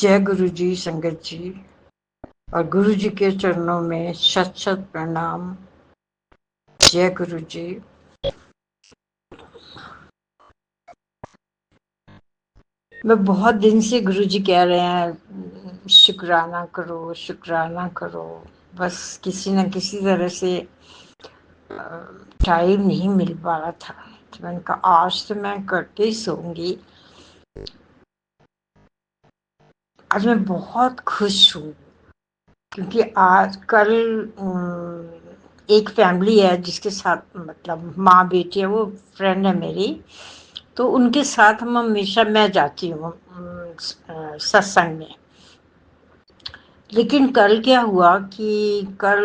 जय गुरु जी, संगत जी, और गुरु जी के चरणों में शत शत प्रणाम। जय गुरु जी। मैं बहुत दिन से गुरु जी कह रहे हैं शुक्राना करो, शुक्राना करो, बस किसी न किसी तरह से टाइम नहीं मिल पा रहा था। तो मैंने कहा आज तो मैं करके ही सोऊंगी। आज मैं बहुत खुश हूँ क्योंकि आज कल एक फैमिली है जिसके साथ मतलब माँ बेटी है, वो फ्रेंड है मेरी, तो उनके साथ हम हमेशा मैं जाती हूँ सत्संग में। लेकिन कल क्या हुआ कि कल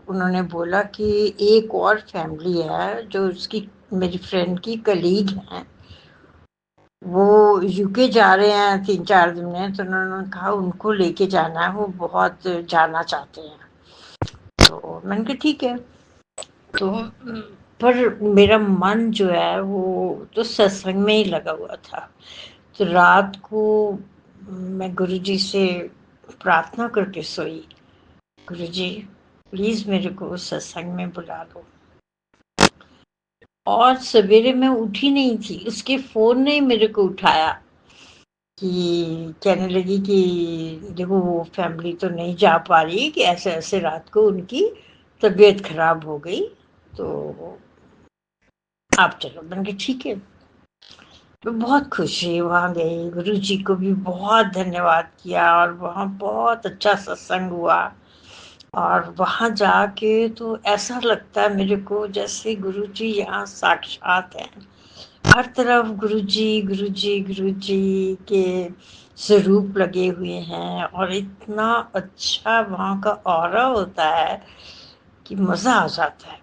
उन्होंने बोला कि एक और फैमिली है जो उसकी मेरी फ्रेंड की कलीग हैं, वो यूके जा रहे हैं 3-4 दिन में, तो उन्होंने कहा उनको लेके जाना है, वो बहुत जाना चाहते हैं। तो मैंने कहा ठीक है। तो पर मेरा मन जो है वो तो सत्संग में ही लगा हुआ था। तो रात को मैं गुरुजी से प्रार्थना करके सोई, गुरुजी प्लीज मेरे को सत्संग में बुला लो। और सवेरे मैं उठी नहीं थी, उसके फोन ने मेरे को उठाया कि कहने लगी कि देखो वो फैमिली तो नहीं जा पा रही, कि ऐसे ऐसे रात को उनकी तबीयत खराब हो गई, तो आप चलो। मैंने कहा ठीक है। मैं बहुत खुश हुई, वहाँ गई, गुरु जी को भी बहुत धन्यवाद किया और वहाँ बहुत अच्छा सत्संग हुआ। और वहाँ जाके तो ऐसा लगता है मेरे को जैसे गुरु जी यहाँ साक्षात हैं। हर तरफ गुरु जी के स्वरूप लगे हुए हैं और इतना अच्छा वहाँ का ऑरा होता है कि मज़ा आ जाता है।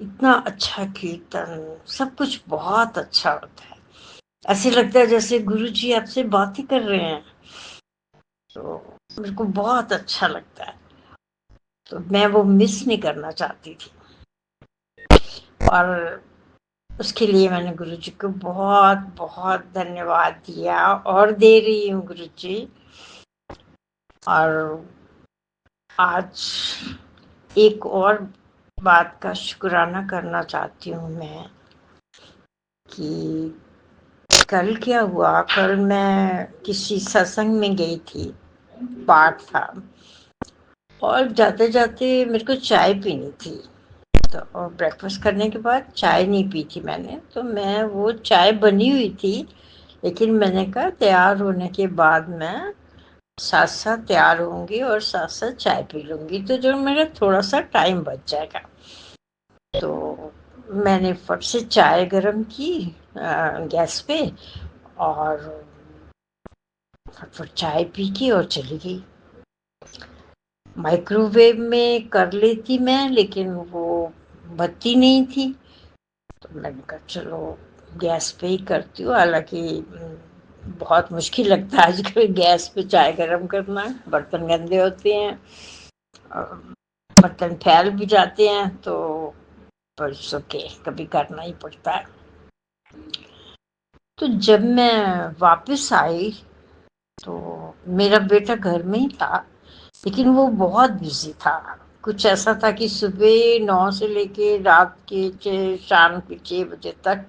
इतना अच्छा कीर्तन, सब कुछ बहुत अच्छा होता है। ऐसे लगता है जैसे गुरु जी आपसे बात ही कर रहे हैं, तो मेरे को बहुत अच्छा लगता है। तो मैं वो मिस नहीं करना चाहती थी, और उसके लिए मैंने गुरु जी को बहुत बहुत धन्यवाद दिया और दे रही हूँ गुरु जी। और आज एक और बात का शुक्राना करना चाहती हूँ मैं कि कल क्या हुआ, कल मैं किसी सत्संग में गई थी, पाठ था, और जाते जाते मेरे को चाय पीनी थी। तो और ब्रेकफास्ट करने के बाद चाय नहीं पी थी मैंने, तो मैं वो चाय बनी हुई थी, लेकिन मैंने कहा तैयार होने के बाद मैं साथ साथ तैयार होंगी और साथ साथ चाय पी लूँगी, तो जो मेरा थोड़ा सा टाइम बच जाएगा। तो मैंने फट से चाय गरम की गैस पे, और फटफट चाय पी के और चली गई। माइक्रोवेव में कर लेती मैं, लेकिन वो बत्ती नहीं थी, तो मैंने कहा चलो गैस पे ही करती हूँ। हालांकि बहुत मुश्किल लगता है आजकल गैस पे चाय गरम करना, बर्तन गंदे होते हैं, बर्तन फैल भी जाते हैं, तो पर ओके, कभी करना ही पड़ता है। तो जब मैं वापस आई तो मेरा बेटा घर में ही था, लेकिन वो बहुत बिजी था। कुछ ऐसा था कि सुबह 9 से लेके रात के शाम के 6 बजे तक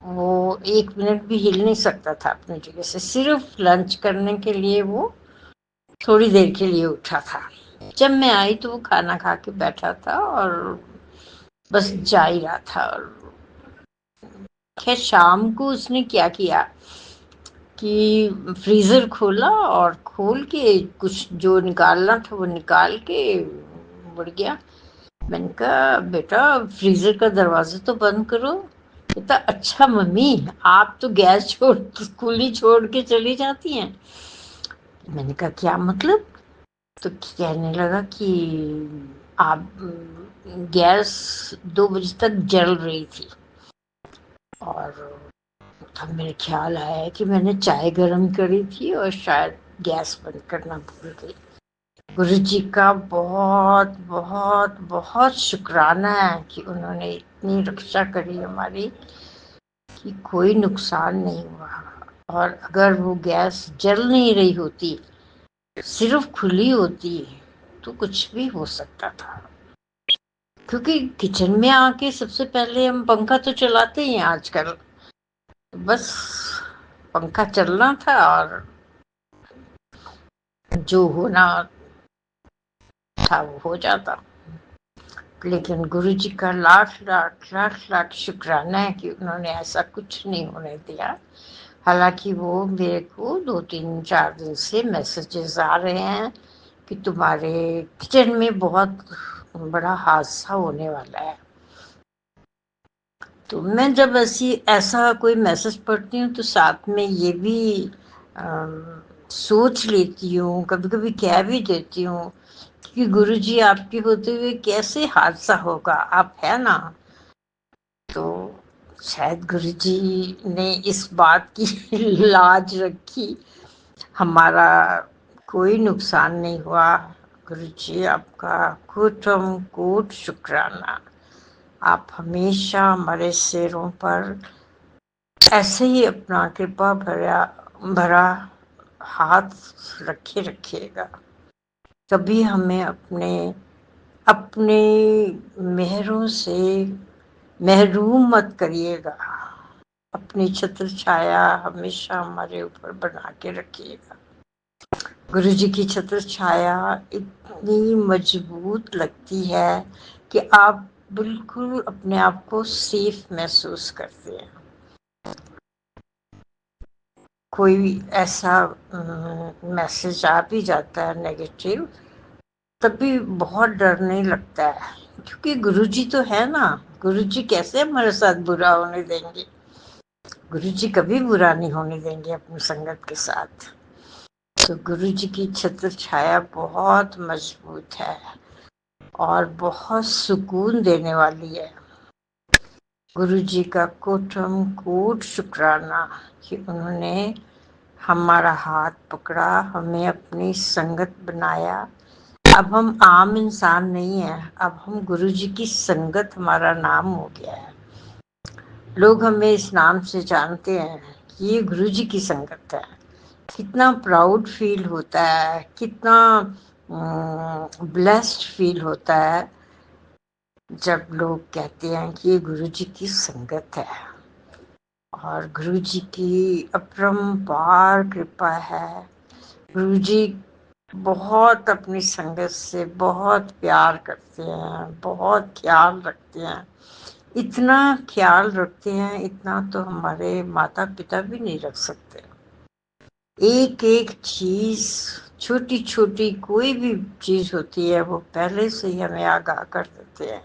वो 1 मिनट भी हिल नहीं सकता था अपनी जगह से। सिर्फ लंच करने के लिए वो थोड़ी देर के लिए उठा था। जब मैं आई तो वो खाना खा के बैठा था और बस जा ही रहा था। और खैर शाम को उसने क्या किया कि फ्रीजर खोला और खोल के कुछ जो निकालना था वो निकाल के मुड़ गया। मैंने कहा बेटा फ्रीजर का दरवाजा तो बंद करो। कहता अच्छा मम्मी, आप तो गैस छोड़ खुली छोड़ के चली जाती हैं। मैंने कहा क्या मतलब? तो कहने लगा कि आप गैस 2 बजे तक जल रही थी, और तब मेरे ख्याल आया कि मैंने चाय गर्म करी थी और शायद गैस बंद करना भूल गई। गुरु जी का बहुत बहुत बहुत शुक्राना है कि उन्होंने इतनी रक्षा करी हमारी कि कोई नुकसान नहीं हुआ। और अगर वो गैस जल नहीं रही होती, सिर्फ खुली होती, तो कुछ भी हो सकता था। क्योंकि किचन में आके सबसे पहले हम पंखा तो चलाते ही हैं आजकल, बस पंखा चलना था और जो होना था वो हो जाता। लेकिन गुरुजी का लाख लाख लाख लाख शुक्राना है कि उन्होंने ऐसा कुछ नहीं होने दिया। हालांकि वो मेरे को 2-3-4 दिन से मैसेजेस आ रहे हैं कि तुम्हारे किचन में बहुत बड़ा हादसा होने वाला है। तो मैं जब ऐसा कोई मैसेज पढ़ती हूँ तो साथ में ये भी सोच लेती हूँ, कभी कभी कह भी देती हूँ कि गुरुजी आपके होते हुए कैसे हादसा होगा, आप है ना। तो शायद गुरुजी ने इस बात की लाज रखी, हमारा कोई नुकसान नहीं हुआ। गुरुजी आपका कोटम कोट शुक्राना। आप हमेशा हमारे सिरों पर ऐसे ही अपना कृपा भरा हाथ रखे रखिएगा। कभी हमें अपने मेहरों से महरूम मत करिएगा। अपनी छत्र छाया हमेशा हमारे ऊपर बना के रखिएगा। गुरुजी की छत्र छाया इतनी मजबूत लगती है कि आप बिल्कुल अपने आप को सेफ महसूस करते हैं। कोई ऐसा मैसेज आ भी जाता है नेगेटिव, तब भी बहुत डर नहीं लगता है, क्योंकि गुरुजी तो है ना। गुरुजी कैसे हमारे साथ बुरा होने देंगे? गुरुजी कभी बुरा नहीं होने देंगे अपनी संगत के साथ। तो गुरुजी की छत्र छाया बहुत मजबूत है और बहुत सुकून देने वाली है। गुरुजी का कोटम कोट शुक्राना कि उन्होंने हमारा हाथ पकड़ा, हमें अपनी संगत बनाया। अब हम आम इंसान नहीं है, अब हम गुरुजी की संगत हमारा नाम हो गया है। लोग हमें इस नाम से जानते हैं कि ये गुरुजी की संगत है। कितना प्राउड फील होता है, कितना ब्लेस्ड फील होता है जब लोग कहते हैं कि ये गुरुजी की संगत है। और गुरुजी की अपरंपार कृपा है। गुरुजी बहुत अपनी संगत से बहुत प्यार करते हैं, बहुत ख्याल रखते हैं। इतना ख्याल रखते हैं, इतना तो हमारे माता पिता भी नहीं रख सकते। एक एक चीज, छोटी छोटी कोई भी चीज होती है, वो पहले से ही हमें आगाह कर देते हैं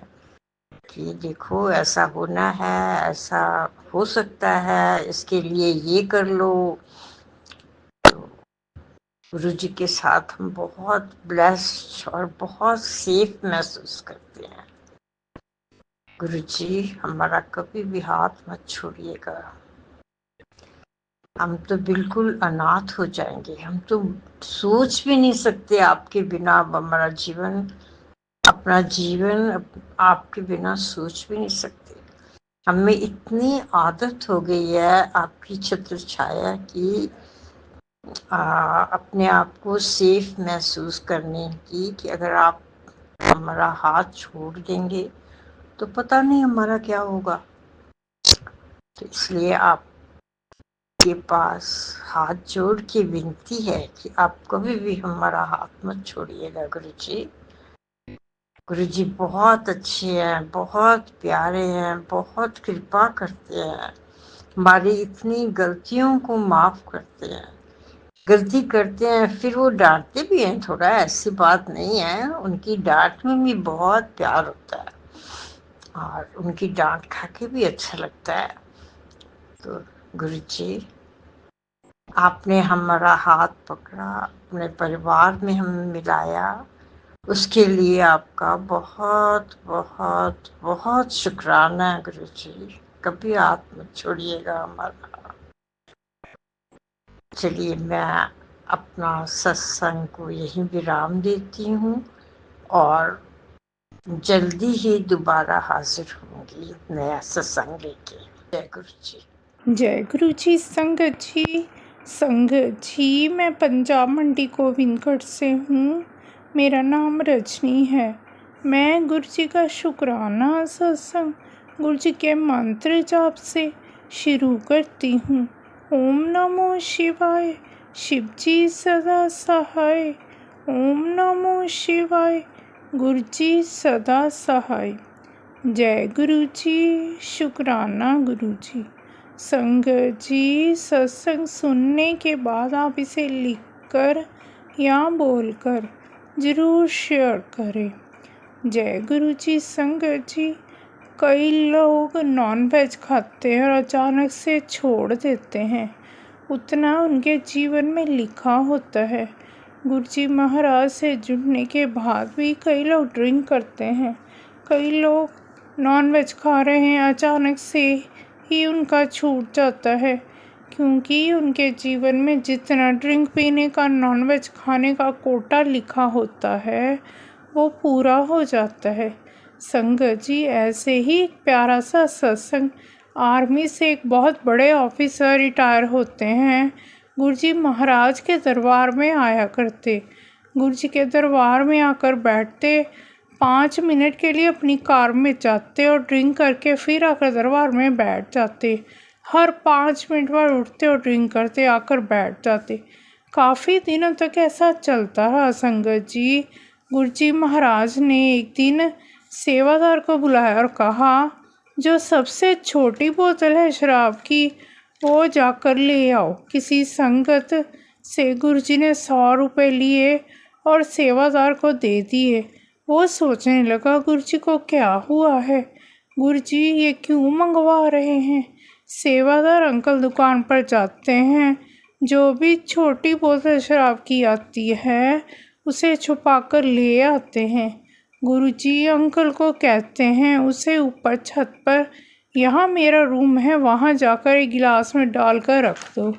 कि देखो ऐसा होना है, ऐसा हो सकता है, इसके लिए ये कर लो। गुरुजी के साथ हम बहुत ब्लेस्ड और बहुत सेफ महसूस करते हैं। गुरुजी हमारा कभी भी हाथ मत छोड़िएगा। हम तो बिल्कुल अनाथ हो जाएंगे, हम तो सोच भी नहीं सकते आपके बिना हमारा जीवन, अपना जीवन आपके बिना सोच भी नहीं सकते। हमें इतनी आदत हो गई है आपकी छत्र छाया की, अपने आप को सेफ महसूस करने की, कि अगर आप हमारा हाथ छोड़ देंगे तो पता नहीं हमारा क्या होगा। तो इसलिए आपके पास हाथ जोड़ के विनती है कि आप कभी भी हमारा हाथ मत छोड़िएगा गुरुजी। गुरुजी बहुत अच्छे हैं, बहुत प्यारे हैं, बहुत कृपा करते हैं, हमारी इतनी गलतियों को माफ करते हैं। गलती करते हैं फिर वो डांटते भी हैं थोड़ा, ऐसी बात नहीं है, उनकी डांट में भी बहुत प्यार होता है और उनकी डांट खा के भी अच्छा लगता है। तो गुरुजी आपने हमारा हाथ पकड़ा, अपने परिवार में हमें मिलाया, उसके लिए आपका बहुत बहुत बहुत शुक्राना है गुरुजी। कभी हाथ मत छोड़िएगा हमारा। चलिए मैं अपना सत्संग को यहीं विराम देती हूँ और जल्दी ही दोबारा हाजिर होंगी नया सत्संग लेके। जय गुरु जी। जय गुरु जी। संगत जी, संगत जी, मैं पंजाब मंडी गोविंदगढ़ से हूँ। मेरा नाम रजनी है। मैं गुरु जी का शुक्राना सत्संग गुरु जी के मंत्र जाप से शुरू करती हूँ। ओम नमो शिवाय, शिव जी सदा सहाय। ओम नमो शिवाय, गुरु जी सदा सहाय। जय गुरु जी, शुक्राना गुरु जी। संगत जी, सत्संग सुनने के बाद आप इसे लिखकर या बोलकर ज़रूर शेयर करें। जय गुरु जी। संगत जी, कई लोग नॉनवेज खाते हैं और अचानक से छोड़ देते हैं, उतना उनके जीवन में लिखा होता है। गुरु जी महाराज से जुड़ने के बाद भी कई लोग ड्रिंक करते हैं। कई लोग नॉनवेज खा रहे हैं, अचानक से ही उनका छूट जाता है, क्योंकि उनके जीवन में जितना ड्रिंक पीने का, नॉनवेज खाने का कोटा लिखा होता है वो पूरा हो जाता है। संगत जी, ऐसे ही एक प्यारा सा सत्संग, आर्मी से एक बहुत बड़े ऑफिसर रिटायर होते हैं, गुरुजी महाराज के दरबार में आया करते। गुरुजी के दरबार में आकर बैठते, 5 मिनट के लिए अपनी कार में जाते और ड्रिंक करके फिर आकर दरबार में बैठ जाते। हर 5 मिनट बाद उठते और ड्रिंक करते, आकर बैठ जाते। काफ़ी दिनों तक ऐसा चलता रहा। संगत जी, गुरुजी महाराज ने एक दिन सेवादार को बुलाया और कहा, जो सबसे छोटी बोतल है शराब की वो जाकर ले आओ। किसी संगत से गुरुजी ने 100 रुपये लिए और सेवादार को दे दिए। वो सोचने लगा, गुरुजी को क्या हुआ है, गुरुजी ये क्यों मंगवा रहे हैं। सेवादार अंकल दुकान पर जाते हैं, जो भी छोटी बोतल शराब की आती है उसे छुपाकर ले आते हैं। गुरुजी अंकल को कहते हैं, उसे ऊपर छत पर, यहाँ मेरा रूम है, वहाँ जाकर एक गिलास में डालकर रख दो।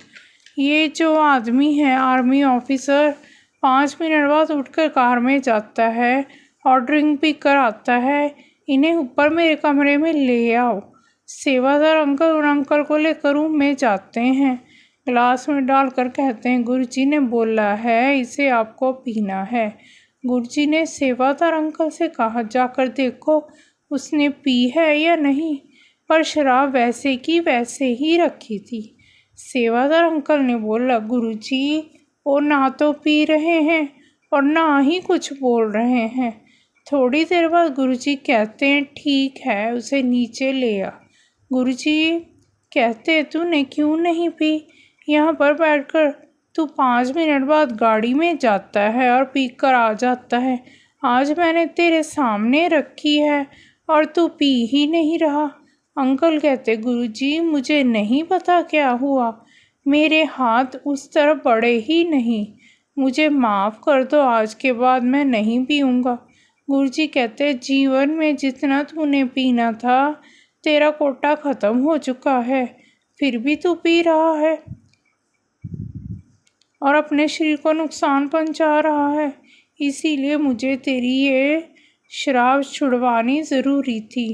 ये जो आदमी है आर्मी ऑफिसर, 5 मिनट बाद उठकर कार में जाता है और ड्रिंक पी कर आता है। इन्हें ऊपर मेरे कमरे में ले आओ। सेवादार अंकल उन अंकल को लेकर रूम में जाते हैं, गिलास में डालकर कहते हैं, गुरुजी ने बोला है इसे आपको पीना है। गुरुजी ने सेवादार अंकल से कहा, जाकर देखो उसने पी है या नहीं, पर शराब वैसे की वैसे ही रखी थी। सेवादार अंकल ने बोला, गुरुजी वो ना तो पी रहे हैं और ना ही कुछ बोल रहे हैं। थोड़ी देर बाद गुरुजी कहते हैं, ठीक है उसे नीचे ले आ। गुरुजी कहते, तूने क्यों नहीं पी, यहाँ पर बैठकर तू 5 मिनट बाद गाड़ी में जाता है और पी कर आ जाता है। आज मैंने तेरे सामने रखी है और तू पी ही नहीं रहा। अंकल कहते, गुरुजी मुझे नहीं पता क्या हुआ, मेरे हाथ उस तरफ बढ़े ही नहीं, मुझे माफ़ कर दो, आज के बाद मैं नहीं पीऊँगा। गुरुजी कहते, जीवन में जितना तूने पीना था तेरा कोटा ख़त्म हो चुका है, फिर भी तू पी रहा है और अपने शरीर को नुकसान पहुंचा रहा है। इसीलिए मुझे तेरी ये शराब छुड़वानी ज़रूरी थी।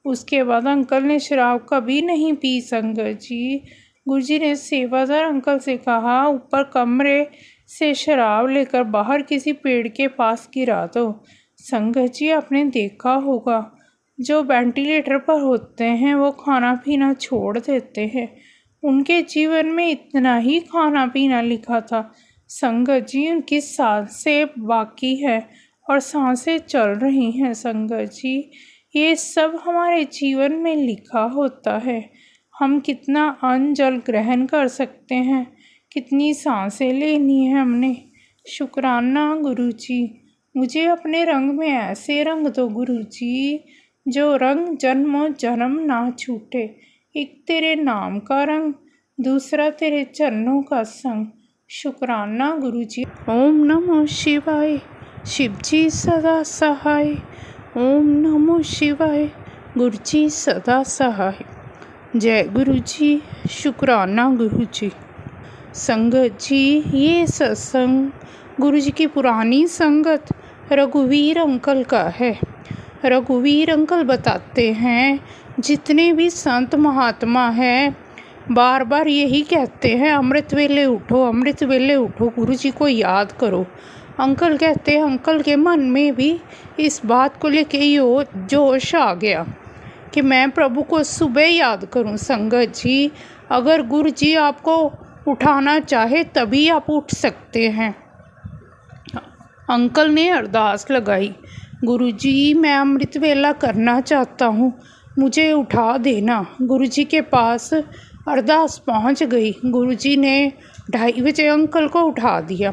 उसके बाद अंकल ने शराब कभी नहीं पी। संगत जी, गुरुजी ने सेवादार अंकल से कहा, ऊपर कमरे से शराब लेकर बाहर किसी पेड़ के पास गिरा दो। संगत जी, आपने देखा होगा जो वेंटिलेटर पर होते हैं वो खाना पीना छोड़ देते हैं, उनके जीवन में इतना ही खाना पीना लिखा था। संगत जी, उनकी सांसें बाकी है और सांसें चल रही हैं। संगत जी, ये सब हमारे जीवन में लिखा होता है। हम कितना अन्न जल ग्रहण कर सकते हैं, कितनी सांसें लेनी है हमने। शुक्राना गुरुजी, मुझे अपने रंग में ऐसे रंग दो गुरुजी, जो रंग जन्मों जन्म ना छूटे। एक तेरे नाम का रंग, दूसरा तेरे चरणों का संग। शुक्राना गुरुजी। ओम नमो शिवाय, शिव जी सदा सहाय। ओम नमो शिवाय, गुरुजी सदा सहाय। जय गुरुजी, शुक्राना गुरुजी। संगत जी, ये सत्संग गुरुजी की पुरानी संगत रघुवीर अंकल का है। रघुवीर अंकल बताते हैं, जितने भी संत महात्मा हैं बार बार यही कहते हैं, अमृत वेले उठो, अमृत वेले उठो, गुरु जी को याद करो। अंकल कहते हैं, अंकल के मन में भी इस बात को लेके जोश आ गया कि मैं प्रभु को सुबह याद करूं। संगत जी, अगर गुरु जी आपको उठाना चाहे तभी आप उठ सकते हैं। अंकल ने अरदास लगाई, गुरु जी मैं अमृत वेला करना चाहता हूँ, मुझे उठा देना। गुरु जी के पास अरदास पहुँच गई। गुरु जी ने 2:30 बजे अंकल को उठा दिया।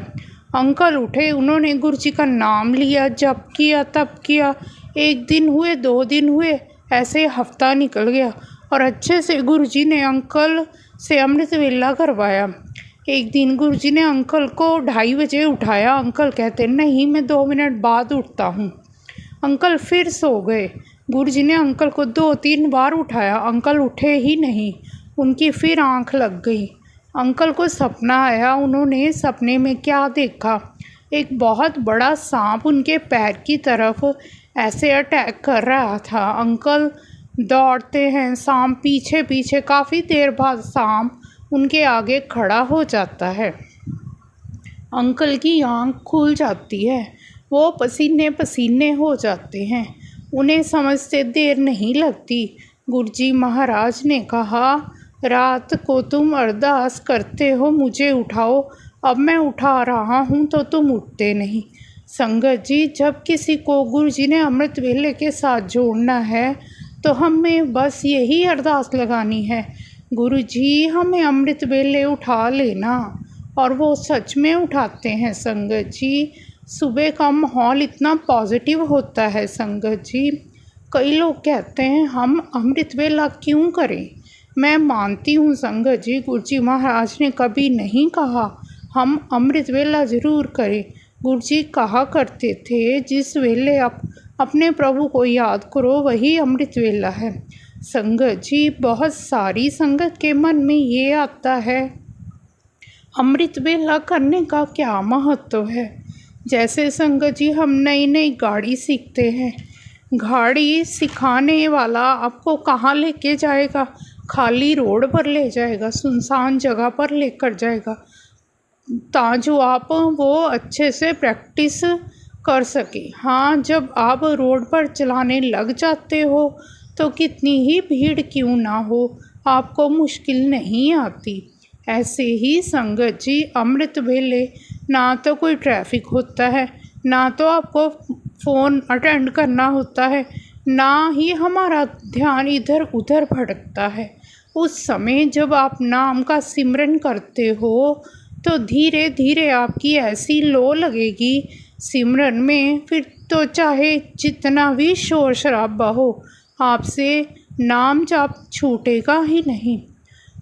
अंकल उठे, उन्होंने गुरु जी का नाम लिया, जप किया, तप किया। 1 दिन हुए, 2 दिन हुए, ऐसे हफ्ता निकल गया और अच्छे से गुरु जी ने अंकल से अमृत वेला करवाया। एक दिन गुरु जी ने अंकल को 2:30 बजे उठाया। अंकल कहते नहीं, मैं 2 मिनट बाद उठता हूँ। अंकल फिर सो गए। गुरु जी ने अंकल को 2-3 बार उठाया, अंकल उठे ही नहीं। उनकी फिर आंख लग गई। अंकल को सपना आया। उन्होंने सपने में क्या देखा, एक बहुत बड़ा सांप उनके पैर की तरफ ऐसे अटैक कर रहा था। अंकल दौड़ते हैं, सांप पीछे पीछे। काफ़ी देर बाद सांप उनके आगे खड़ा हो जाता है। अंकल की आंख खुल जाती है, वो पसीने पसीने हो जाते हैं। उन्हें समझते देर नहीं लगती। गुरुजी महाराज ने कहा, रात को तुम अरदास करते हो मुझे उठाओ, अब मैं उठा रहा हूँ तो तुम उठते नहीं। संगत जी, जब किसी को गुरुजी ने अमृत वेले के साथ जोड़ना है तो हमें बस यही अरदास लगानी है, गुरुजी हमें अमृत वेले उठा लेना। और वो सच में उठाते हैं। संगत जी, सुबह का माहौल इतना पॉजिटिव होता है। संगत जी, कई लोग कहते हैं हम अमृत वेला क्यों करें। मैं मानती हूँ संगत जी, गुरुजी महाराज ने कभी नहीं कहा हम अमृत वेला ज़रूर करें। गुरुजी कहा करते थे, जिस वेले आप अपने प्रभु को याद करो वही अमृत वेला है। संगत जी, बहुत सारी संगत के मन में ये आता है, अमृत वेला करने का क्या महत्व है। जैसे संगत जी, हम नई नई गाड़ी सीखते हैं, गाड़ी सिखाने वाला आपको कहाँ लेके जाएगा, खाली रोड पर ले जाएगा, सुनसान जगह पर लेकर जाएगा, ताकि आप वो अच्छे से प्रैक्टिस कर सके। हाँ, जब आप रोड पर चलाने लग जाते हो तो कितनी ही भीड़ क्यों ना हो, आपको मुश्किल नहीं आती। ऐसे ही संगत जी, अमृत वेले ना तो कोई ट्रैफिक होता है, ना तो आपको फ़ोन अटेंड करना होता है, ना ही हमारा ध्यान इधर उधर भटकता है। उस समय जब आप नाम का सिमरन करते हो तो धीरे धीरे आपकी ऐसी लो लगेगी सिमरन में, फिर तो चाहे जितना भी शोर शराबा हो, आपसे नाम जाप छूटेगा ही नहीं।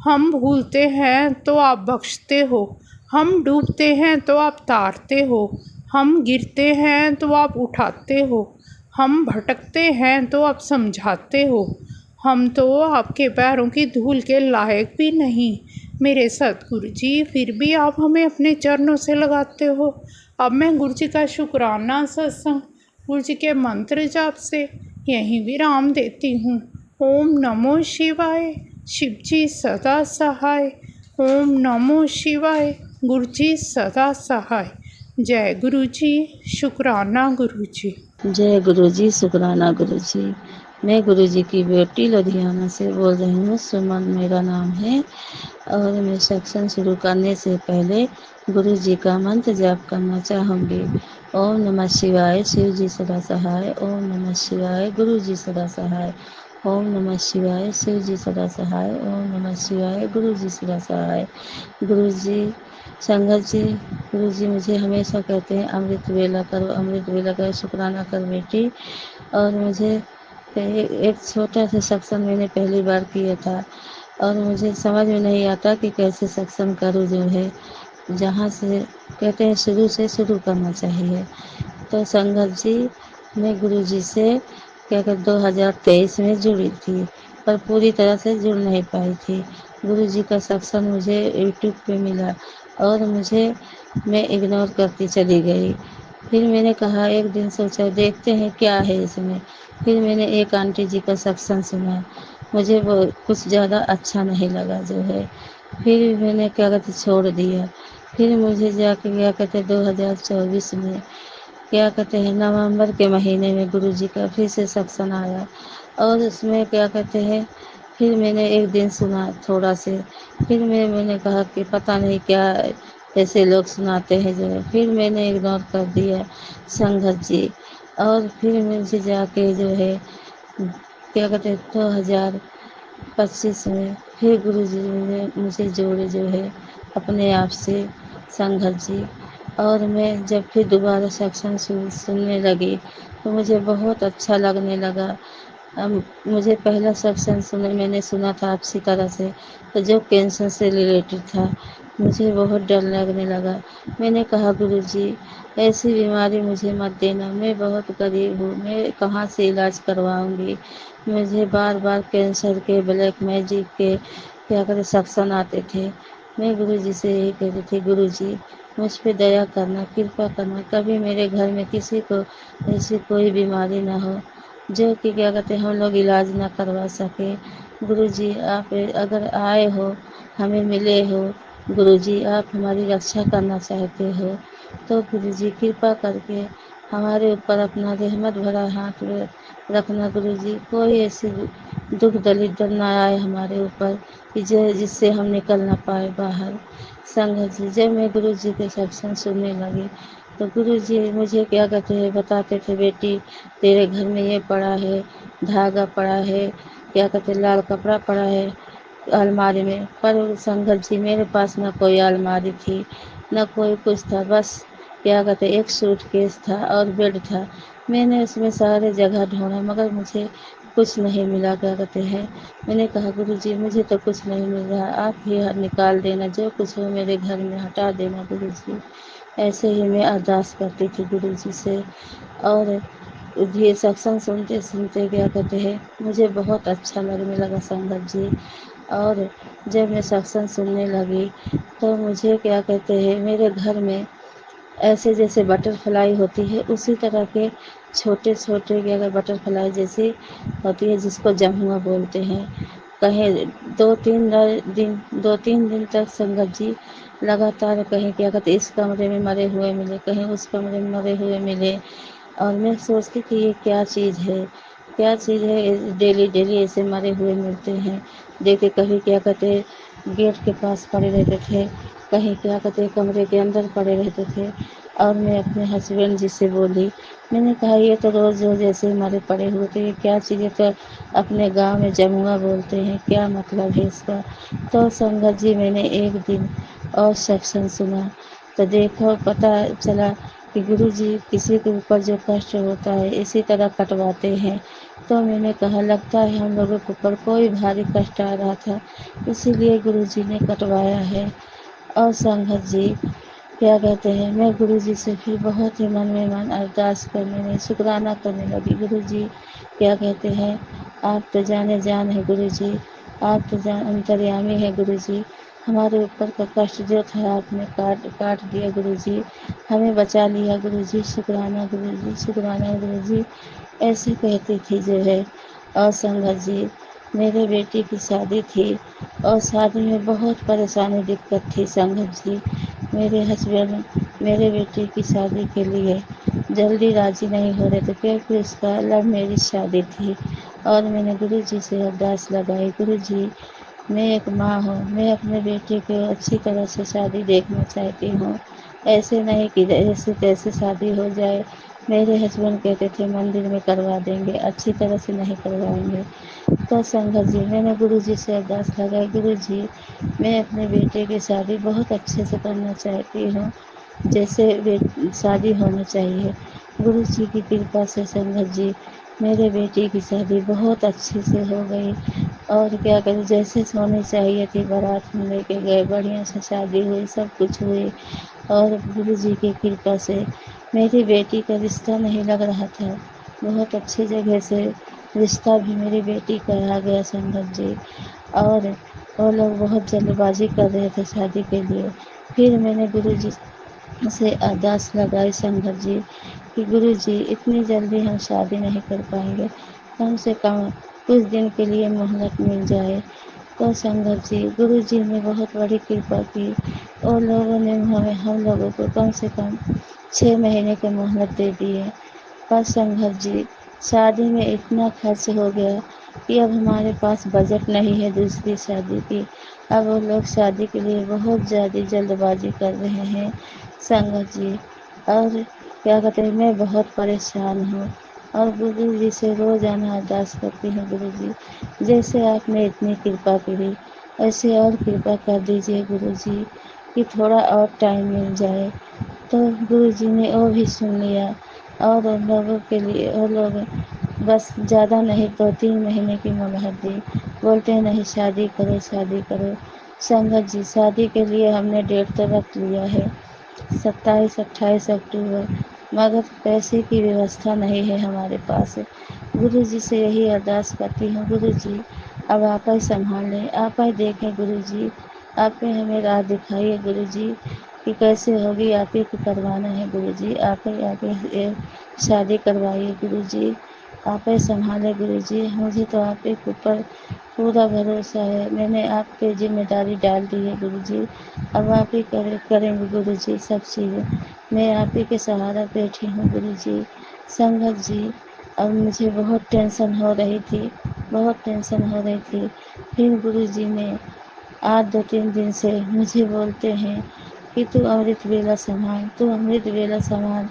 हम भूलते हैं तो आप बख्शते हो, हम डूबते हैं तो आप तारते हो, हम गिरते हैं तो आप उठाते हो, हम भटकते हैं तो आप समझाते हो। हम तो आपके पैरों की धूल के लायक भी नहीं मेरे सतगुरु जी, फिर भी आप हमें अपने चरणों से लगाते हो। अब मैं गुरु जी का शुक्राना सत्संग, गुरु जी के मंत्र जाप से यहीं विराम देती हूँ। ओम नमो शिवाय, शिव जी सदा सहाय। ओम नमो शिवाय, गुरु जी सदा सहाय। जय गुरु जी, शुक्राना गुरु जी। जय गुरु जी, शुक्राना गुरु जी। मैं गुरु जी की बेटी लुधियाना से बोल रही हूँ। सुमन मेरा नाम है और मैं सत्संग शुरू करने से पहले गुरु जी का मंत्र जाप करना चाहूँगी। ओम नमः शिवाय, शिव जी सदा सहाय। ओम नमः शिवाय, गुरु जी सदा सहाय। ओम नमः शिवाय, शिव जी सदा सहाय। ओम नमः शिवाय, गुरु जी सदा सहाय। गुरु जी, संगत जी, गुरु जी मुझे हमेशा कहते हैं अमृत वेला करो, अमृत वेला करो, शुक्राना कर बेटी। और मुझे एक छोटा सा सत्संग मैंने पहली बार किया था और मुझे समझ में नहीं आता कि कैसे सत्संग करूँ। जो है जहाँ से कहते हैं शुरू से शुरू करना चाहिए। तो संगत जी, मैं गुरु जी से क्या कहते 2023 में जुड़ी थी, पर पूरी तरह से जुड़ नहीं पाई थी। गुरु जी का सत्संग मुझे यूट्यूब पे मिला और मैं इग्नोर करती चली गई। फिर मैंने कहा, एक दिन सोचा देखते हैं क्या है इसमें। फिर मैंने एक आंटी जी का सत्संग सुना मुझे वो कुछ ज़्यादा अच्छा नहीं लगा जो है। फिर मैंने क्या कहते छोड़ दिया। फिर मुझे जाके क्या कहते 2024 में क्या कहते हैं नवंबर के महीने में गुरुजी का फिर से सत्संग आया, और उसमें क्या कहते हैं फिर मैंने एक दिन सुना थोड़ा से। फिर मैंने कहा कि पता नहीं क्या ऐसे लोग सुनाते हैं जो है। फिर मैंने इग्नोर कर दिया संगत जी। और फिर मुझे जाके जो है क्या कहते हैं 2025 में फिर गुरुजी ने मुझे जोड़े जो है अपने आप से संगत जी। और मैं जब फिर दोबारा सत्संग सुनने लगी तो मुझे बहुत अच्छा लगने लगा। मुझे पहला सत्संग मैंने सुना था आपसी तरह से, तो जो कैंसर से रिलेटेड था, मुझे बहुत डर लगने लगा। मैंने कहा गुरुजी ऐसी बीमारी मुझे मत देना, मैं बहुत गरीब हूँ, मैं कहाँ से इलाज करवाऊँगी। मुझे बार बार कैंसर के, ब्लैक मैजिक के क्या कहते सत्संग आते थे। मैं गुरुजी से यही कहती थी गुरुजी मुझ पे दया करना, कृपा करना, कभी मेरे घर में किसी को ऐसी कोई बीमारी ना हो जो कि क्या कहते हम लोग इलाज ना करवा सके। गुरुजी आप अगर आए हो, हमें मिले हो, गुरुजी आप हमारी रक्षा करना चाहते हो तो गुरुजी कृपा करके हमारे ऊपर अपना रहमत भरा हाथ रखना गुरुजी। कोई ऐसी दुख दलिद्र ना आए हमारे ऊपर कि जिससे हम निकल ना पाए बाहर। संगत जी जब मैं गुरुजी के सत्संग सुनने लगी तो गुरुजी मुझे क्या कहते हैं बताते थे, बेटी तेरे घर में ये पड़ा है, धागा पड़ा है, क्या कहते लाल कपड़ा पड़ा है अलमारी में। पर संगत जी मेरे पास न कोई अलमारी थी, न कोई कुछ था, बस क्या कहते एक सूटकेस था और बेड था। मैंने उसमें सारे जगह ढूंढा मगर मुझे कुछ नहीं मिला। क्या कहते हैं मैंने कहा गुरुजी मुझे तो कुछ नहीं मिल रहा, आप ही निकाल देना, जो कुछ हो मेरे घर में हटा देना गुरुजी। ऐसे ही मैं अरदास करती थी गुरुजी से। और ये सत्संग सुनते सुनते क्या कहते हैं मुझे बहुत अच्छा लगने लगा संगत जी। और जब मैं सत्संग सुनने लगी तो मुझे क्या कहते हैं मेरे घर में ऐसे जैसे बटरफ्लाई होती है उसी तरह के छोटे छोटे की अगर बटरफ्लाई जैसी होती है जिसको जमुआ बोलते हैं। कहीं 2-3 दिन तक संगत जी लगातार कहीं क्या कहते इस कमरे में मरे हुए मिले, कहीं उस कमरे में मरे हुए मिले। और मैं सोचती थी ये क्या चीज़ है, क्या चीज़ है, डेली डेली ऐसे मरे हुए मिलते हैं। देखते कभी क्या कहते गेट के पास पड़े रहते थे, कहीं क्या कहते कमरे के अंदर पड़े रहते थे। और मैं अपने हस्बैंड जी से बोली, मैंने कहा ये तो रोज़ रोज़ ऐसे हमारे पड़े हुए थे, ये क्या चीज़ है। तो अपने गांव में जमुआ बोलते हैं, क्या मतलब है इसका। तो संगत जी मैंने एक दिन और सत्संग सुना तो देखो पता चला कि गुरुजी किसी के ऊपर जो कष्ट होता है इसी तरह कटवाते हैं। तो मैंने कहा लगता है हम लोगों के ऊपर कोई भारी कष्ट आ रहा था इसीलिए गुरुजी ने कटवाया है। और संगत जी क्या कहते हैं मैं गुरुजी से फिर बहुत ही मन में मन अरदास करने में शुक्राना करने लगी। गुरुजी क्या कहते हैं आप तो जाने जान है गुरुजी, आप तो जान अंतर्यामी है गुरुजी। हमारे ऊपर का कष्ट जो था आपने काट काट दिया गुरुजी, हमें बचा लिया गुरुजी, शुक्राना गुरुजी, शुक्राना गुरुजी। ऐसे कहती थी जो है। और संगत जी मेरे बेटी की शादी थी और शादी में बहुत परेशानी दिक्कत थी संगत जी। मेरे हस्बैंड मेरे बेटे की शादी के लिए जल्दी राजी नहीं हो रहे थे क्योंकि उसका लव मैरिज शादी थी। और मैंने गुरुजी से अरदास लगाई, गुरुजी मैं एक माँ हूँ, मैं अपने बेटे को अच्छी तरह से शादी देखना चाहती हूँ, ऐसे नहीं कि जैसे तैसे शादी हो जाए। मेरे हस्बैंड कहते थे मंदिर में करवा देंगे, अच्छी तरह से नहीं करवाएंगे। तो संगत जी मैंने गुरुजी से अरदास लगाई, गुरुजी मैं अपने बेटे की शादी बहुत अच्छे से करना चाहती हूँ, जैसे शादी होनी चाहिए। गुरुजी की कृपा से संगत जी मेरे बेटी की शादी बहुत अच्छे से हो गई। और क्या करें जैसे होनी चाहिए थी, बारात में लेके गए, बढ़िया से शादी हुई, सब कुछ हुई। और गुरुजी की कृपा से मेरी बेटी का रिश्ता नहीं लग रहा था, बहुत अच्छी जगह से रिश्ता भी मेरी बेटी का आ गया संगत जी। और वो लोग बहुत जल्दबाजी कर रहे थे शादी के लिए। फिर मैंने गुरुजी से अरदास लगाई संगत जी कि गुरुजी इतनी जल्दी हम शादी नहीं कर पाएंगे, कम से कम कुछ दिन के लिए मोहलत मिल जाए। तो संगत जी, गुरु जी ने बहुत बड़ी कृपा की और लोगों ने हमें हम लोगों को कम से कम 6 महीने की मोहलत दे दी है। पर संगत जी, शादी में इतना खर्च हो गया कि अब हमारे पास बजट नहीं है दूसरी शादी की। अब वो लोग शादी के लिए बहुत ज़्यादा जल्दबाजी कर रहे हैं संगत जी। और क्या कहते हैं, मैं बहुत परेशान हूँ और गुरु जी से रोज़ाना अरदास करती हूँ, गुरु जी जैसे आपने इतनी कृपा करी ऐसे और कृपा कर दीजिए गुरु जी, कि थोड़ा और टाइम मिल जाए। तो गुरु जी ने वो भी सुन लिया और उन लोगों के लिए वो लोग बस ज़्यादा नहीं तो 3 महीने की मोहलत दी। बोलते हैं नहीं शादी करो शादी करो। संगत जी, शादी के लिए हमने डेट तो रख लिया है 27-28 अक्टूबर, मगर पैसे की व्यवस्था नहीं है हमारे पास। गुरु जी से यही अरदास करती हूँ, गुरु जी अब आप ही संभाल लें, आप ही देखें गुरु जी, आप ही हमें राह दिखाइए गुरु जी कि कैसे होगी, आप ही को करवाना है गुरु जी, आप ही आके ये शादी करवाइए गुरु जी, आप ही संभाले गुरु जी। मुझे तो आप ही के ऊपर पूरा भरोसा है, मैंने आप पे जिम्मेदारी डाल दी है गुरु जी। अब आप ही करेंगे गुरु जी सब चीज़ें। मैं आप ही के सहारा बैठी हूँ गुरु जी। संगत जी, अब मुझे बहुत टेंशन हो रही थी, बहुत टेंशन हो रही थी। फिर गुरु जी ने आज 2-3 दिन से मुझे बोलते हैं कि तू अमृत वेला संभाल, तू अमृत वेला संभाल,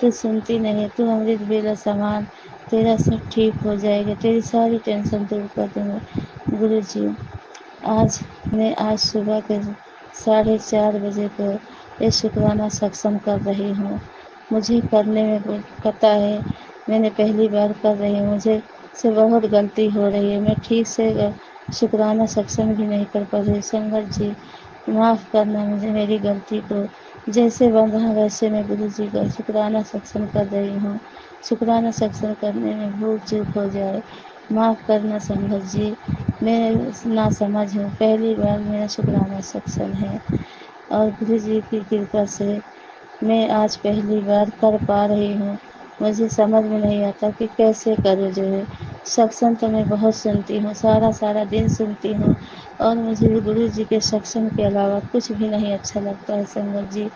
तू सुनती नहीं है, तू अमृत वेला संभाल, तेरा सब ठीक हो जाएगा, तेरी सारी टेंशन दूर कर दूँगा गुरु जी। आज सुबह के 4:30 बजे को ये शुक्राना सत्संग कर रही हूँ। मुझे करने में पता है, मैंने पहली बार कर रही हूँ, मुझे से बहुत गलती हो रही है, मैं ठीक से शुक्राना सत्संग भी नहीं कर पा रही। संगत जी माफ़ करना मुझे मेरी गलती को, जैसे बन रहा वैसे मैं गुरु जी का शुक्राना सत्संग कर रही हूँ। शुक्राना सत्संग करने में भूल चूक हो जाए माफ़ करना संगत जी, मैं नासमझ हूँ, पहली बार मेरा शुक्राना सत्संग है और गुरु जी की कृपा से मैं आज पहली बार कर पा रही हूँ। मुझे समझ में नहीं आता कि कैसे करूँ जो है। सत्संग तो मैं बहुत सुनती हूँ, सारा दिन सुनती हूँ और मुझे गुरु जी के सत्संग के अलावा कुछ भी नहीं अच्छा लगता है संगत जी।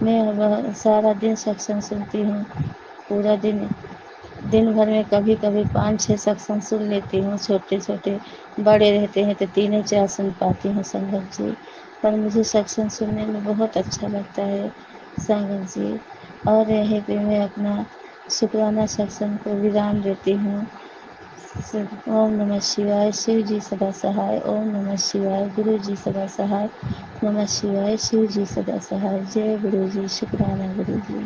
मैं सारा दिन सत्संग सुनती हूँ, पूरा दिन भर में कभी कभी 5-6 सत्संग सुन लेती हूँ, छोटे छोटे, बड़े रहते हैं तो 3 या 4 सुन पाती हूँ संगत जी। पर मुझे सत्संग सुनने में बहुत अच्छा लगता है संगत जी। और यहीं पे मैं अपना शुक्राना सत्संग को विराम देती हूँ। ओम नमः शिवाय, शिव जी सदा सहाय। ओम नमः शिवाय, गुरु जी सदा सहाय। नमः शिवाय, शिव जी सदा सहाय। जय गुरु जी, शुक्राना गुरु जी।